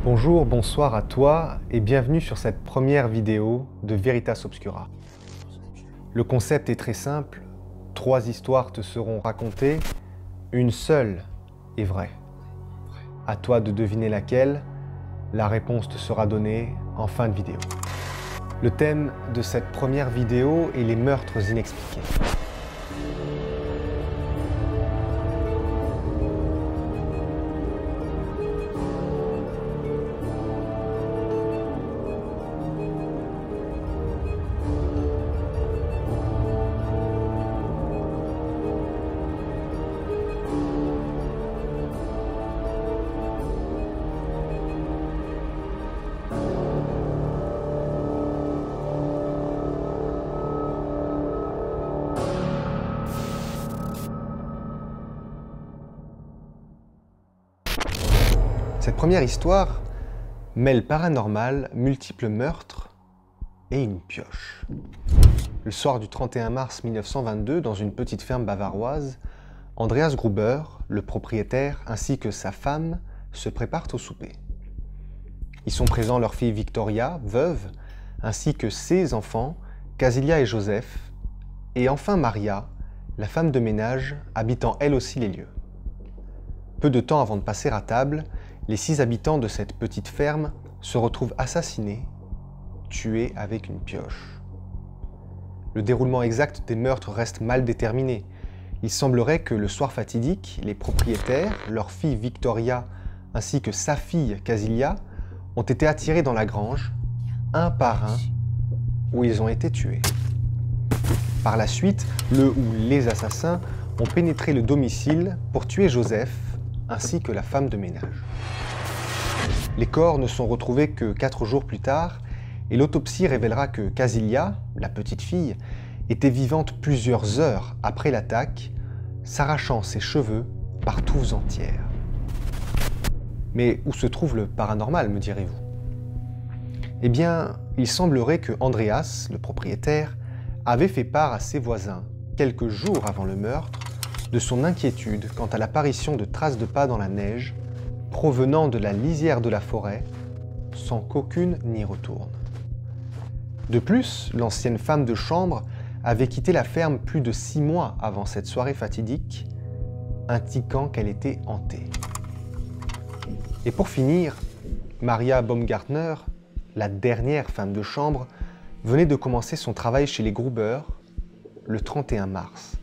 Bonjour, bonsoir à toi et bienvenue sur cette première vidéo de Veritas Obscura. Le concept est très simple, 3 histoires te seront racontées, une seule est vraie. À toi de deviner laquelle, la réponse te sera donnée en fin de vidéo. Le thème de cette première vidéo est les meurtres inexpliqués. Cette première histoire mêle paranormal, multiples meurtres et une pioche. Le soir du 31 mars 1922, dans une petite ferme bavaroise, Andreas Gruber, le propriétaire, ainsi que sa femme, se préparent au souper. Ils sont présents leur fille Victoria, veuve, ainsi que ses enfants, Casilia et Joseph, et enfin Maria, la femme de ménage, habitant elle aussi les lieux. Peu de temps avant de passer à table, les 6 habitants de cette petite ferme se retrouvent assassinés, tués avec une pioche. Le déroulement exact des meurtres reste mal déterminé. Il semblerait que le soir fatidique, les propriétaires, leur fille Victoria ainsi que sa fille Casilia ont été attirés dans la grange, un par un, où ils ont été tués. Par la suite, le ou les assassins ont pénétré le domicile pour tuer Joseph ainsi que la femme de ménage. Les corps ne sont retrouvés que 4 jours plus tard et l'autopsie révélera que Casilia, la petite fille, était vivante plusieurs heures après l'attaque, s'arrachant ses cheveux par touffes entières. Mais où se trouve le paranormal, me direz-vous? Eh bien, il semblerait que Andreas, le propriétaire, avait fait part à ses voisins, quelques jours avant le meurtre, de son inquiétude quant à l'apparition de traces de pas dans la neige provenant de la lisière de la forêt, sans qu'aucune n'y retourne. De plus, l'ancienne femme de chambre avait quitté la ferme plus de 6 mois avant cette soirée fatidique, indiquant qu'elle était hantée. Et pour finir, Maria Baumgartner, la dernière femme de chambre, venait de commencer son travail chez les Gruber le 31 mars,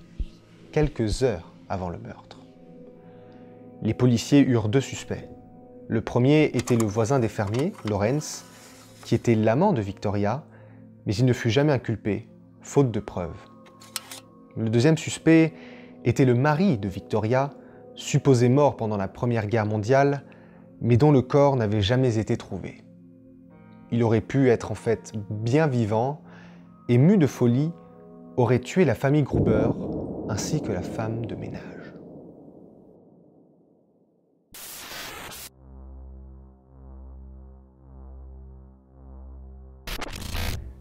quelques heures avant le meurtre. Les policiers eurent 2 suspects. Le premier était le voisin des fermiers, Lorenz, qui était l'amant de Victoria, mais il ne fut jamais inculpé, faute de preuves. Le deuxième suspect était le mari de Victoria, supposé mort pendant la Première Guerre mondiale, mais dont le corps n'avait jamais été trouvé. Il aurait pu être en fait bien vivant et, mu de folie, aurait tué la famille Gruber ainsi que la femme de ménage.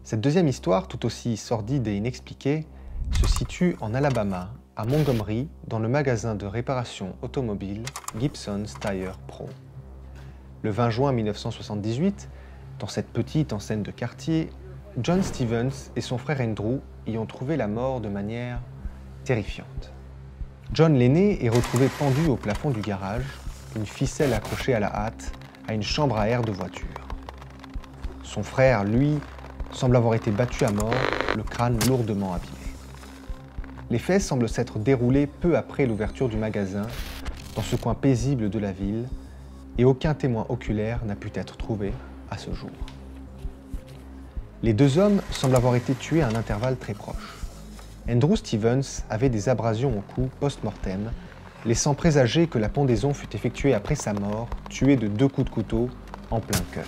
Cette deuxième histoire, tout aussi sordide et inexpliquée, se situe en Alabama, à Montgomery, dans le magasin de réparation automobile Gibson's Tire Pro. Le 20 juin 1978, dans cette petite enseigne de quartier, John Stevens et son frère Andrew y ont trouvé la mort de manière terrifiante. John l'aîné est retrouvé pendu au plafond du garage, une ficelle accrochée à la hâte à une chambre à air de voiture. Son frère, lui, semble avoir été battu à mort, le crâne lourdement abîmé. Les faits semblent s'être déroulés peu après l'ouverture du magasin, dans ce coin paisible de la ville, et aucun témoin oculaire n'a pu être trouvé à ce jour. Les 2 hommes semblent avoir été tués à un intervalle très proche. Andrew Stevens avait des abrasions au cou post-mortem, laissant présager que la pendaison fut effectuée après sa mort, tué de 2 coups de couteau en plein cœur.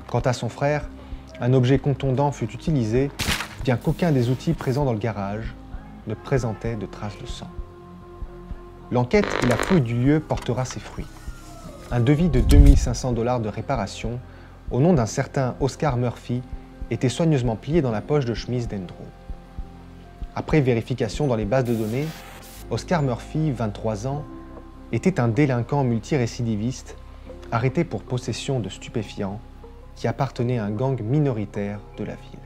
Quant à son frère, un objet contondant fut utilisé, bien qu'aucun des outils présents dans le garage ne présentait de traces de sang. L'enquête et la fouille du lieu portera ses fruits. Un devis de 2 500 $ de réparation, au nom d'un certain Oscar Murphy, était soigneusement plié dans la poche de chemise d'Andrew. Après vérification dans les bases de données, Oscar Murphy, 23 ans, était un délinquant multirécidiviste arrêté pour possession de stupéfiants qui appartenaient à un gang minoritaire de la ville.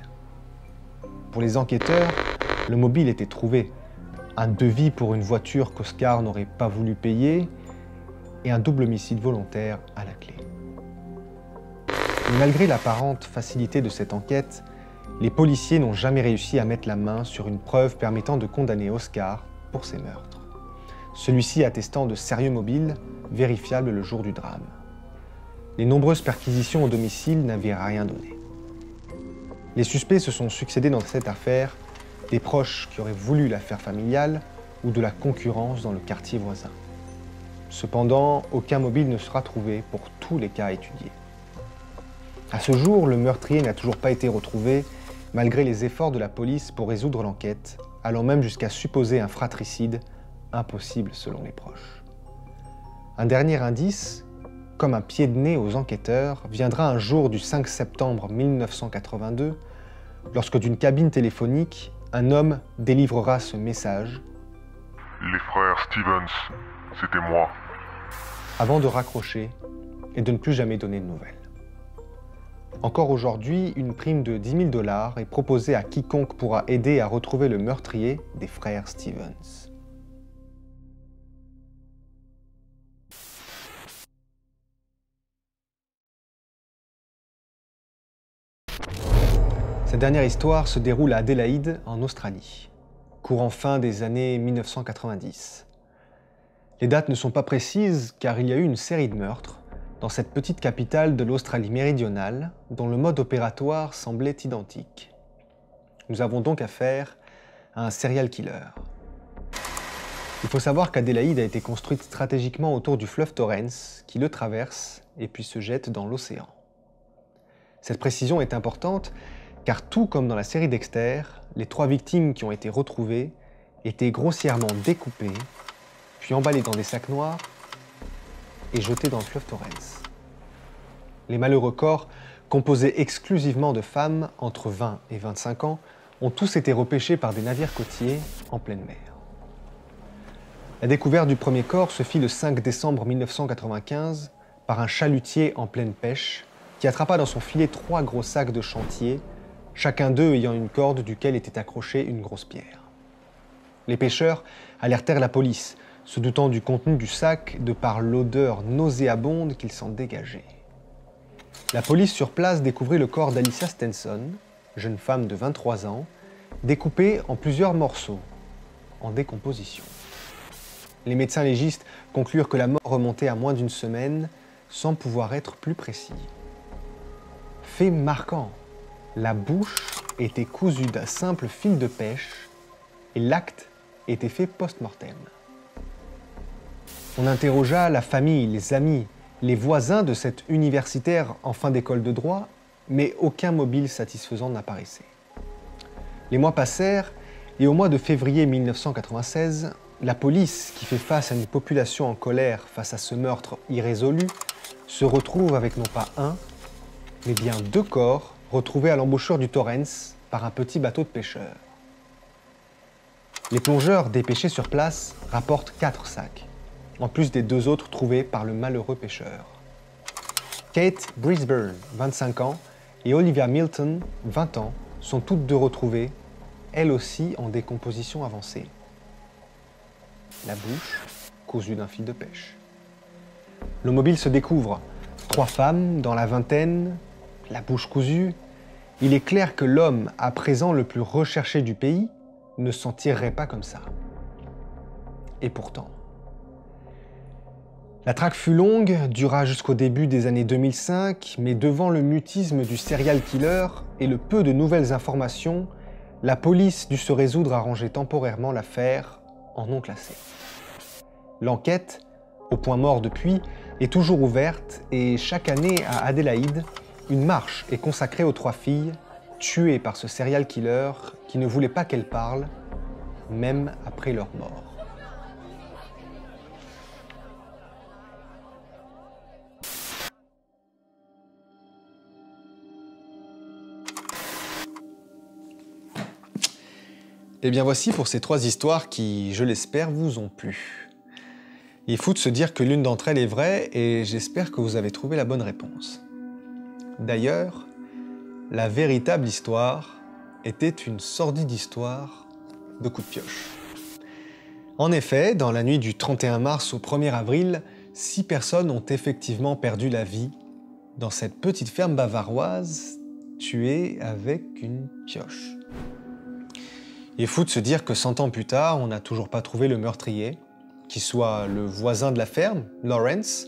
Pour les enquêteurs, le mobile était trouvé. Un devis pour une voiture qu'Oscar n'aurait pas voulu payer et un double homicide volontaire à la clé. Mais malgré l'apparente facilité de cette enquête, les policiers n'ont jamais réussi à mettre la main sur une preuve permettant de condamner Oscar pour ces meurtres. Celui-ci attestant de sérieux mobiles, vérifiables le jour du drame. Les nombreuses perquisitions au domicile n'avaient rien donné. Les suspects se sont succédés dans cette affaire, des proches qui auraient voulu l'affaire familiale ou de la concurrence dans le quartier voisin. Cependant, aucun mobile ne sera trouvé pour tous les cas étudiés. À ce jour, le meurtrier n'a toujours pas été retrouvé, malgré les efforts de la police pour résoudre l'enquête, allant même jusqu'à supposer un fratricide, impossible selon les proches. Un dernier indice, comme un pied de nez aux enquêteurs, viendra un jour du 5 septembre 1982, lorsque d'une cabine téléphonique, un homme délivrera ce message. Les frères Stevens, c'était moi. Avant de raccrocher et de ne plus jamais donner de nouvelles. Encore aujourd'hui, une prime de 10 000 $ est proposée à quiconque pourra aider à retrouver le meurtrier des frères Stevens. Cette dernière histoire se déroule à Adélaïde, en Australie, courant fin des années 1990. Les dates ne sont pas précises car il y a eu une série de meurtres dans cette petite capitale de l'Australie méridionale dont le mode opératoire semblait identique. Nous avons donc affaire à un serial killer. Il faut savoir qu'Adélaïde a été construite stratégiquement autour du fleuve Torrens qui le traverse et puis se jette dans l'océan. Cette précision est importante car tout comme dans la série Dexter, les 3 victimes qui ont été retrouvées étaient grossièrement découpées, puis emballées dans des sacs noirs et jetées dans le fleuve Torrens. Les malheureux corps, composés exclusivement de femmes entre 20 et 25 ans, ont tous été repêchés par des navires côtiers en pleine mer. La découverte du premier corps se fit le 5 décembre 1995 par un chalutier en pleine pêche qui attrapa dans son filet 3 gros sacs de chantier, chacun d'eux ayant une corde duquel était accrochée une grosse pierre. Les pêcheurs alertèrent la police, se doutant du contenu du sac de par l'odeur nauséabonde qu'il s'en dégageait. La police sur place découvrit le corps d'Alicia Stenson, jeune femme de 23 ans, découpée en plusieurs morceaux, en décomposition. Les médecins légistes conclurent que la mort remontait à moins d'une semaine, sans pouvoir être plus précis. Fait marquant, la bouche était cousue d'un simple fil de pêche et l'acte était fait post-mortem. On interrogea la famille, les amis, les voisins de cet universitaire en fin d'école de droit, mais aucun mobile satisfaisant n'apparaissait. Les mois passèrent et au mois de février 1996, la police, qui fait face à une population en colère face à ce meurtre irrésolu, se retrouve avec non pas un, mais bien 2 corps retrouvés à l'embouchure du Torrens par un petit bateau de pêcheurs. Les plongeurs dépêchés sur place rapportent 4 sacs, en plus des 2 autres trouvés par le malheureux pêcheur. Kate Brisbane, 25 ans, et Olivia Milton, 20 ans, sont toutes 2 retrouvées, elles aussi en décomposition avancée. La bouche cousue d'un fil de pêche. Le mobile se découvre. 3 femmes dans la vingtaine, la bouche cousue. Il est clair que l'homme, à présent le plus recherché du pays, ne s'en tirerait pas comme ça. Et pourtant. La traque fut longue, dura jusqu'au début des années 2005, mais devant le mutisme du serial killer et le peu de nouvelles informations, la police dut se résoudre à ranger temporairement l'affaire en non classé. L'enquête, au point mort depuis, est toujours ouverte et chaque année à Adélaïde, une marche est consacrée aux 3 filles tuées par ce serial killer qui ne voulait pas qu'elles parlent, même après leur mort. Et bien voici pour ces 3 histoires qui, je l'espère, vous ont plu. Il est fou de se dire que l'une d'entre elles est vraie et j'espère que vous avez trouvé la bonne réponse. D'ailleurs, la véritable histoire était une sordide histoire de coups de pioche. En effet, dans la nuit du 31 mars au 1er avril, 6 personnes ont effectivement perdu la vie dans cette petite ferme bavaroise tuée avec une pioche. Il est fou de se dire que 100 ans plus tard, on n'a toujours pas trouvé le meurtrier, qu'il soit le voisin de la ferme, Lawrence,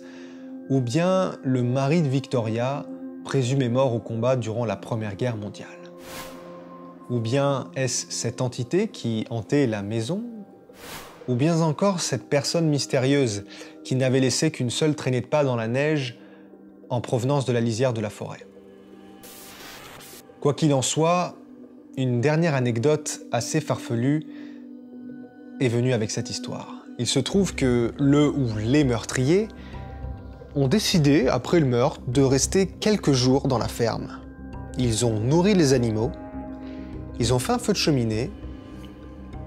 ou bien le mari de Victoria, présumé mort au combat durant la Première Guerre mondiale. Ou bien est-ce cette entité qui hantait la maison? Ou bien encore cette personne mystérieuse qui n'avait laissé qu'une seule traînée de pas dans la neige en provenance de la lisière de la forêt. Quoi qu'il en soit, une dernière anecdote assez farfelue est venue avec cette histoire. Il se trouve que le ou les meurtriers ont décidé, après le meurtre, de rester quelques jours dans la ferme. Ils ont nourri les animaux, ils ont fait un feu de cheminée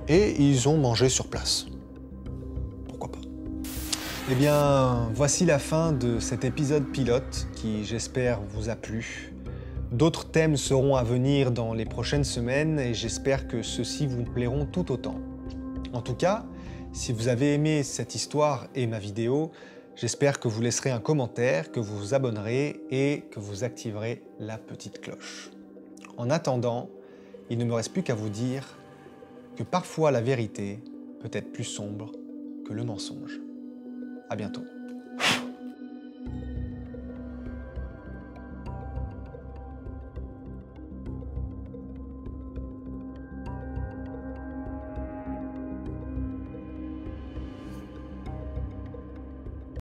et ils ont mangé sur place. Pourquoi pas? Eh bien, voici la fin de cet épisode pilote qui, j'espère, vous a plu. D'autres thèmes seront à venir dans les prochaines semaines et j'espère que ceux-ci vous plairont tout autant. En tout cas, si vous avez aimé cette histoire et ma vidéo, j'espère que vous laisserez un commentaire, que vous vous abonnerez et que vous activerez la petite cloche. En attendant, il ne me reste plus qu'à vous dire que parfois la vérité peut être plus sombre que le mensonge. À bientôt.